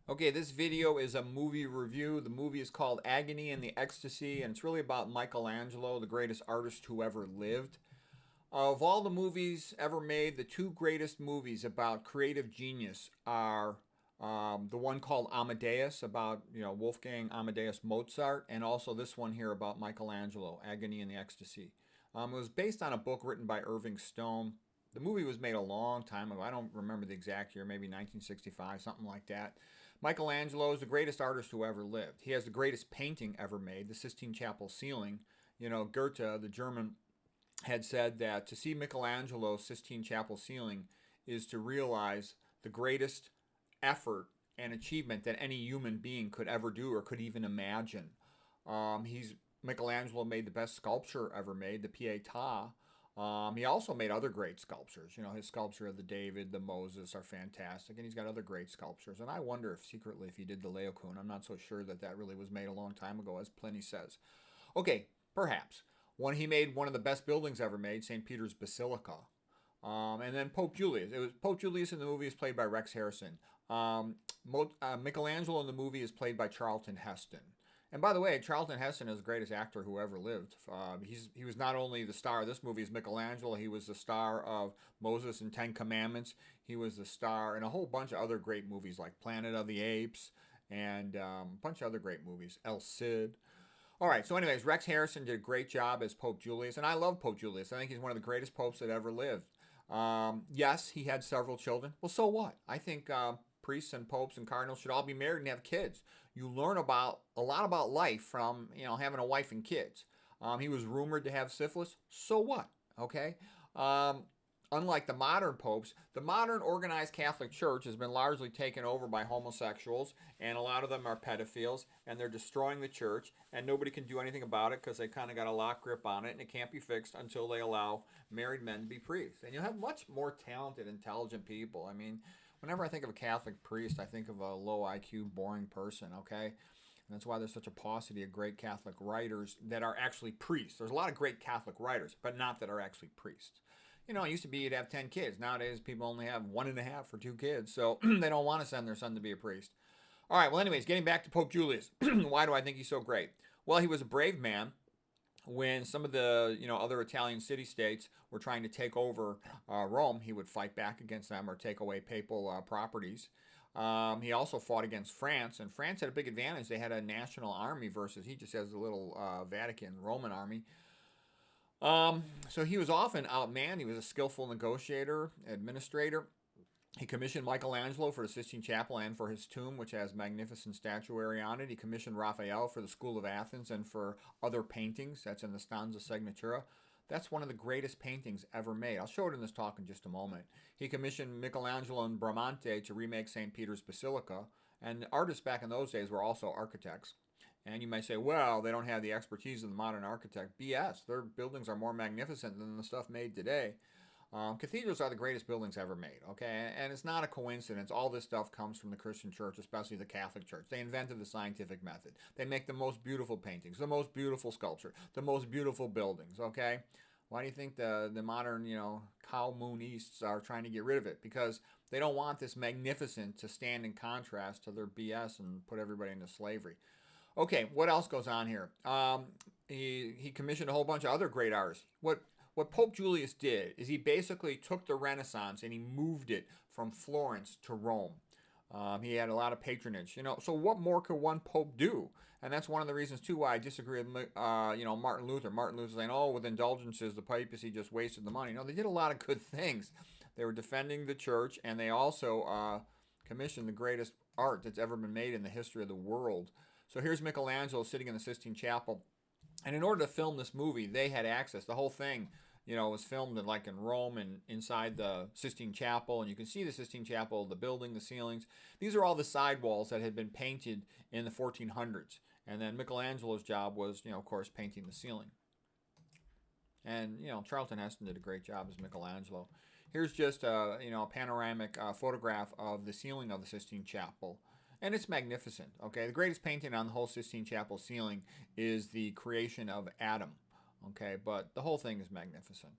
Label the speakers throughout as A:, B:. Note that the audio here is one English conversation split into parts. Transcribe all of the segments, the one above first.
A: Okay, this video is a movie review. The movie is called Agony and the Ecstasy, and it's really about Michelangelo, the greatest artist who ever lived. Of all the movies ever made, the two greatest movies about creative genius are the one called Amadeus, about Wolfgang Amadeus Mozart, and also this one here about Michelangelo, Agony and the Ecstasy. It was based on a book written by Irving Stone. The movie was made a long time ago. I don't remember the exact year, maybe 1965, something like that. Michelangelo is the greatest artist who ever lived. He has the greatest painting ever made, the Sistine Chapel ceiling. Goethe, the German, had said that to see Michelangelo's Sistine Chapel ceiling is to realize the greatest effort and achievement that any human being could ever do or could even imagine. He's Michelangelo made the best sculpture ever made, the Pietà. He also made other great sculptures. His sculpture of the David, the Moses are fantastic, and he's got other great sculptures. And I wonder if secretly if he did the Laocoon. I'm not so sure that that really was made a long time ago, as Pliny says. Okay, perhaps. He made one of the best buildings ever made, St. Peter's Basilica. And then Pope Julius. It was Pope Julius in the movie is played by Rex Harrison. Michelangelo in the movie is played by Charlton Heston. And by the way, Charlton Heston is the greatest actor who ever lived. He was not only the star of this movie as Michelangelo, he was the star of Moses and Ten Commandments. He was the star in a whole bunch of other great movies like Planet of the Apes and a bunch of other great movies. El Cid. All right, so anyways, Rex Harrison did a great job as Pope Julius, and I love Pope Julius. I think he's one of the greatest popes that ever lived. Yes, he had several children. Well, so what? I think priests and popes and cardinals should all be married and have kids. You learn about a lot about life from having a wife and kids. He was rumored to have syphilis. So what? Okay. Unlike the modern popes, the modern organized Catholic Church has been largely taken over by homosexuals, and a lot of them are pedophiles, and they're destroying the church, and nobody can do anything about it because they kind of got a lock grip on it, and it can't be fixed until they allow married men to be priests. And you'll have much more talented, intelligent people. I mean, whenever I think of a Catholic priest, I think of a low IQ, boring person, okay? And that's why there's such a paucity of great Catholic writers that are actually priests. There's a lot of great Catholic writers, but not that are actually priests. It used to be you'd have 10 kids. Nowadays, people only have one and a half or two kids, so they don't want to send their son to be a priest. All right, well, anyways, getting back to Pope Julius. Why do I think he's so great? Well, he was a brave man when some of the other Italian city-states were trying to take over Rome. He would fight back against them or take away papal properties. He also fought against France, and France had a big advantage. They had a national army versus he just has a little Vatican Roman army. So he was often outmanned. He was a skillful negotiator, administrator. He commissioned Michelangelo for the Sistine Chapel and for his tomb, which has magnificent statuary on it. He commissioned Raphael for the School of Athens and for other paintings. That's in the Stanza Signatura. That's one of the greatest paintings ever made. I'll show it in this talk in just a moment. He commissioned Michelangelo and Bramante to remake St. Peter's Basilica. And artists back in those days were also architects. And you might say, well, they don't have the expertise of the modern architect. BS. Their buildings are more magnificent than the stuff made today. Cathedrals are the greatest buildings ever made, okay? And it's not a coincidence. All this stuff comes from the Christian church, especially the Catholic Church. They invented the scientific method. They make the most beautiful paintings, the most beautiful sculpture, the most beautiful buildings, okay? Why do you think the modern, cow moonists are trying to get rid of it? Because they don't want this magnificent to stand in contrast to their BS and put everybody into slavery. Okay, what else goes on here? He commissioned a whole bunch of other great artists. What Pope Julius did is he basically took the Renaissance and he moved it from Florence to Rome. He had a lot of patronage, So what more could one pope do? And that's one of the reasons too why I disagree with, Martin Luther. Martin Luther saying, "Oh, with indulgences, the papacy just wasted the money." No, they did a lot of good things. They were defending the church, and they also commissioned the greatest art that's ever been made in the history of the world. So here's Michelangelo sitting in the Sistine Chapel. And in order to film this movie, they had access. The whole thing, was filmed in Rome and inside the Sistine Chapel. And you can see the Sistine Chapel, the building, the ceilings. These are all the side walls that had been painted in the 1400s. And then Michelangelo's job was, of course, painting the ceiling. And, Charlton Heston did a great job as Michelangelo. Here's just a panoramic photograph of the ceiling of the Sistine Chapel. And it's magnificent, okay? The greatest painting on the whole Sistine Chapel ceiling is the creation of Adam, okay? But the whole thing is magnificent.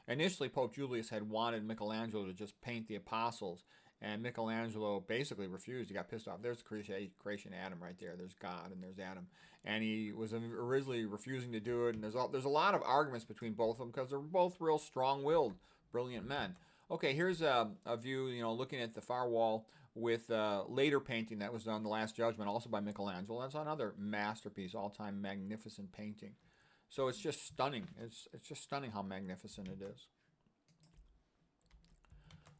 A: Initially, Pope Julius had wanted Michelangelo to just paint the apostles, And Michelangelo basically refused. He got pissed off. There's the creation of Adam right there. There's God and there's Adam. And he was originally refusing to do it. And there's a lot of arguments between both of them because they're both real strong-willed, brilliant men. Okay, here's a view, looking at the far wall with later painting that was done, The Last Judgment, also by Michelangelo. That's another masterpiece, all-time magnificent painting. So it's just stunning. It's just stunning how magnificent it is.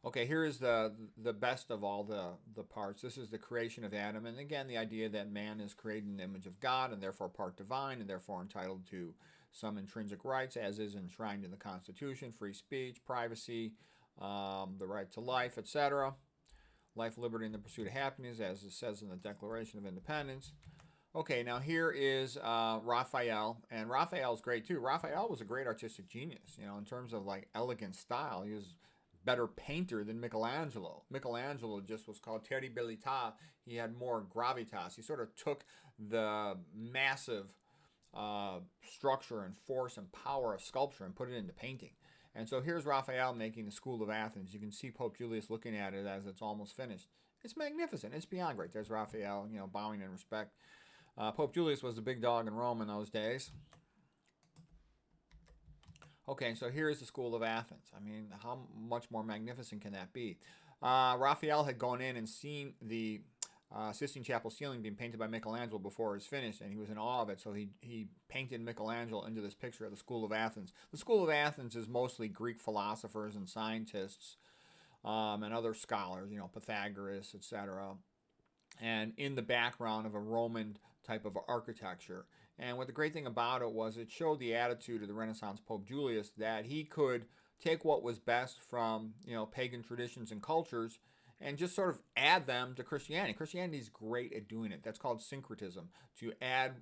A: Okay, here is the best of all the parts. This is the creation of Adam, and again, the idea that man is created in the image of God and therefore part divine and therefore entitled to some intrinsic rights, as is enshrined in the Constitution: free speech, privacy, the right to life, etc. Life, liberty, and the pursuit of happiness, as it says in the Declaration of Independence. Okay, now here is Raphael, and Raphael's great too. Raphael was a great artistic genius, in terms of like elegant style. He was better painter than Michelangelo. Michelangelo just was called terribilità. He had more gravitas. He sort of took the massive structure and force and power of sculpture and put it into painting. And so here's Raphael making the School of Athens. You can see Pope Julius looking at it as it's almost finished. It's magnificent. It's beyond great. There's Raphael, bowing in respect. Pope Julius was the big dog in Rome in those days. Okay, so here's the School of Athens. I mean, how much more magnificent can that be? Raphael had gone in and seen the Sistine Chapel ceiling being painted by Michelangelo before it was finished, and he was in awe of it, so he painted Michelangelo into this picture of the School of Athens. The School of Athens is mostly Greek philosophers and scientists and other scholars, Pythagoras, etc., and in the background of a Roman type of architecture. And what the great thing about it was it showed the attitude of the Renaissance Pope Julius that he could take what was best from, pagan traditions and cultures and just sort of add them to Christianity. Christianity is great at doing it. That's called syncretism, to add,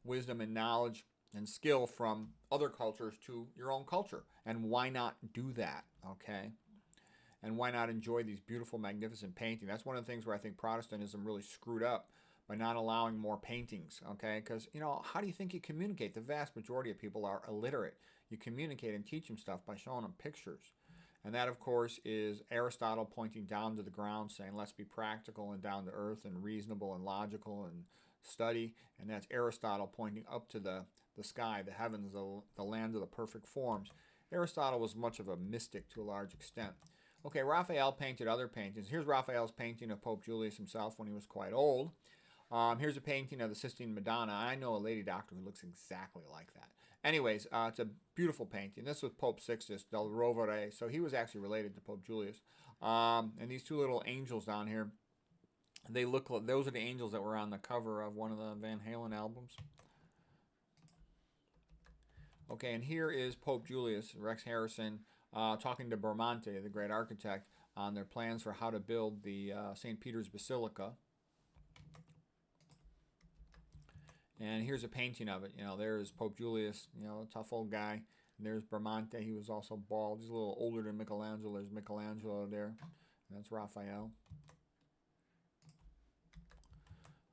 A: wisdom and knowledge and skill from other cultures to your own culture. And why not do that, okay? And why not enjoy these beautiful, magnificent paintings? That's one of the things where I think Protestantism really screwed up by not allowing more paintings, okay? Because, how do you think you communicate? The vast majority of people are illiterate. You communicate and teach them stuff by showing them pictures. And that, of course, is Aristotle pointing down to the ground, saying, let's be practical and down to earth and reasonable and logical and study. And that's Aristotle pointing up to the sky, the heavens, the land of the perfect forms. Aristotle was much of a mystic to a large extent. Okay, Raphael painted other paintings. Here's Raphael's painting of Pope Julius himself when he was quite old. Here's a painting of the Sistine Madonna. I know a lady doctor who looks exactly like that. Anyways, it's a beautiful painting. This was Pope Sixtus del Rovere, so he was actually related to Pope Julius. And these two little angels down here, those are the angels that were on the cover of one of the Van Halen albums. Okay, and here is Pope Julius, Rex Harrison, talking to Bramante, the great architect, on their plans for how to build the St. Peter's Basilica. And here's a painting of it. There's Pope Julius, a tough old guy. And there's Bramante. He was also bald. He's a little older than Michelangelo. There's Michelangelo there. And that's Raphael.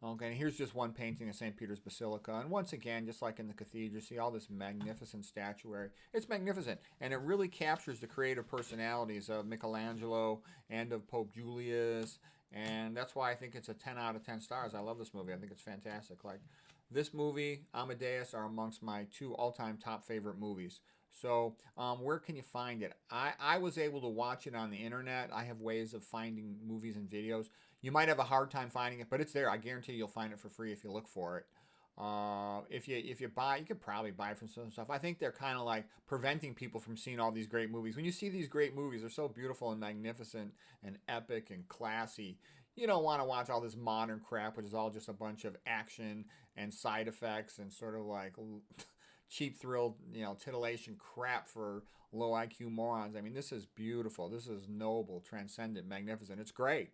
A: Okay, and here's just one painting of St. Peter's Basilica. And once again, just like in the cathedral, you see all this magnificent statuary. It's magnificent. And it really captures the creative personalities of Michelangelo and of Pope Julius. And that's why I think it's a 10 out of 10 stars. I love this movie. I think it's fantastic. Like, this movie, Amadeus, are amongst my 2 all-time top favorite movies. So where can you find it? I was able to watch it on the internet. I have ways of finding movies and videos. You might have a hard time finding it, but it's there. I guarantee you'll find it for free if you look for it. If you buy, you could probably buy from some stuff. I think they're kind of like preventing people from seeing all these great movies. When you see these great movies, they're so beautiful and magnificent and epic and classy. You don't want to watch all this modern crap, which is all just a bunch of action and side effects and sort of like cheap thrill, titillation crap for low IQ morons. I mean, this is beautiful. This is noble, transcendent, magnificent. It's great.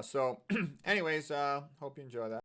A: So anyways, hope you enjoy that.